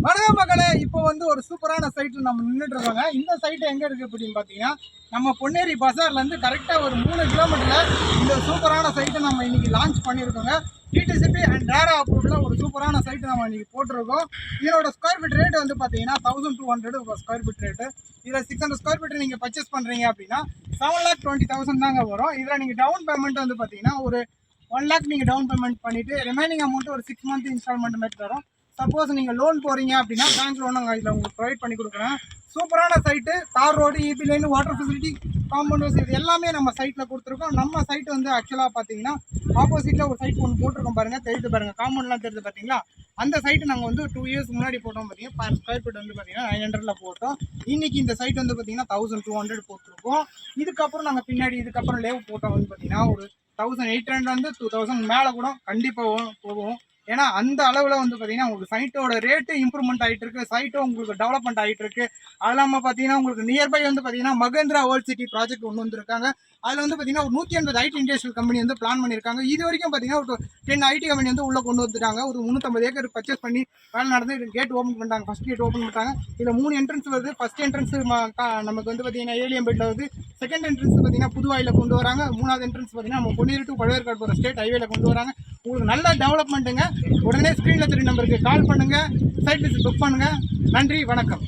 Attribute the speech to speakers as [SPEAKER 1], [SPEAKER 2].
[SPEAKER 1] வணக்கம் மக்களே, இப்போ வந்து ஒரு சூப்பரான சைட்டில் நம்ம நின்றுட்டு இருக்கோங்க. இந்த சைட்டு எங்கே இருக்குது அப்படின்னு பார்த்தீங்கன்னா, நம்ம பொன்னேரி பஜார்லேருந்து கரெக்டாக ஒரு 3 கிலோமீட்டரில் இந்த சூப்பரான சைட்டை நம்ம இன்றைக்கி லான்ச் பண்ணியிருக்கோங்க. டிடிசிபி அண்ட் டேரா அப்ரூவ்டில் ஒரு சூப்பரான சைட்டு நம்ம இன்றைக்கி போட்டிருக்கோம். இதோட ஸ்கொயர் ஃபீட் ரேட் வந்து பார்த்தீங்கன்னா 1200 ஸ்கொயர் ஃபீட் ரேட்டு. இதில் 600 ஸ்கொயர் ஃபீட் நீங்கள் பர்ச்சேஸ் பண்ணுறீங்க அப்படின்னா 7,20,000 தாங்க வரும். இதில் நீங்கள் டவுன் பேமெண்ட் வந்து பார்த்தீங்கன்னா ஒரு 1 lakh நீங்கள் டவுன் பேமெண்ட் பண்ணிவிட்டு ரிமைனிங் அமௌண்ட் ஒரு 6 month இன்ஸ்டால்மெண்ட் மாதிரி தரும். சப்போஸ் நீங்கள் லோன் போகிறீங்க அப்படின்னா பேங்க் லோன் நாங்கள் இதில் உங்களுக்கு ப்ரொவைட் பண்ணி கொடுக்குறேன். சூப்பரான சைட்டு, தார் road, EB line, water facility, compound இது எல்லாமே நம்ம சைட்டில் கொடுத்துருக்கோம். நம்ம சைட் வந்து ஆக்சுவலாக பார்த்தீங்கன்னா ஆப்போசிட்டில் ஒரு சைட் ஒன்று போட்டிருக்கோம் பாருங்கள், தெரியுது பாருங்கள், காம்பவுண்ட்லாம் தெரியுது பார்த்தீங்களா. அந்த சைட்டு நாங்கள் வந்து 2 years முன்னாடி போட்டோம் பார்த்தீங்கன்னா, per ஸ்கொயர் ஃபீட் வந்து பார்த்தீங்கன்னா 900 போட்டோம். இன்றைக்கி இந்த சைட் வந்து பார்த்தீங்கன்னா 1200 போட்டிருக்கோம். இதுக்கப்புறம் நாங்கள் பின்னாடி இதுக்கப்புறம் லேவ் போட்டோம் வந்து பார்த்தீங்கன்னா ஒரு 1800 வந்து 2000 மேலே கூட கண்டிப்பாக போகும். ஏன்னா அந்த அளவில் வந்து பார்த்தீங்கன்னா உங்களுக்கு சைட்டோட ரேட்டு இம்ப்ரூவ்மெண்ட் ஆகிட்டு இருக்குது, சைட்டும் உங்களுக்கு டெவலப்மெண்ட் ஆகிட்டு இருக்குது. அது இல்லாமல் பார்த்தீங்கன்னா உங்களுக்கு நியர்பை வந்து பார்த்தீங்கன்னா மகேந்திரா வேர்ல்ட் சிட்டி ப்ராஜெக்ட் ஒன்று வந்திருக்காங்க. அதில் வந்து பார்த்தீங்கன்னா ஒரு 150 ஐடி இண்டஸ்ட்ரியல் கம்பெனி வந்து பிளான் பண்ணியிருக்காங்க. இது வரைக்கும் பார்த்தீங்கன்னா ஒரு 10 ஐடி கம்பெனி வந்து உள்ளே கொண்டு வந்துட்டாங்க. ஒரு 350 ஏக்கர் பர்ச்சேஸ் பண்ணி வேலை நடந்து கேட் ஓப்பன் பண்ணிட்டாங்க. ஃபஸ்ட் கேட் ஓப்பன் பண்ணிட்டாங்க. இதில் 3 என்ட்ரன்ஸ் வருது. ஃபஸ்ட் என்ட்ரன்ஸ் நமக்கு வந்து பார்த்தீங்கன்னா ஏலியம்பேட்டில் வருது. செகண்ட் என்ட்ரன்ஸ் பார்த்தீங்கன்னா புதுவாயில் கொண்டு வராங்க. 3வது என்ட்ரன்ஸ் பார்த்தீங்கன்னா நம்ம பொன்னேரி டு பழவேற்காடு போகிற ஸ்டேட் ஹைவேல கொண்டு வராங்க. உங்களுக்கு நல்ல டெவலப்மெண்ட்டுங்க. உடனே ஸ்க்ரீனில் 3 நம்பருக்கு கால் பண்ணுங்கள், சைட் விசிட் புக் பண்ணுங்கள். நன்றி, வணக்கம்.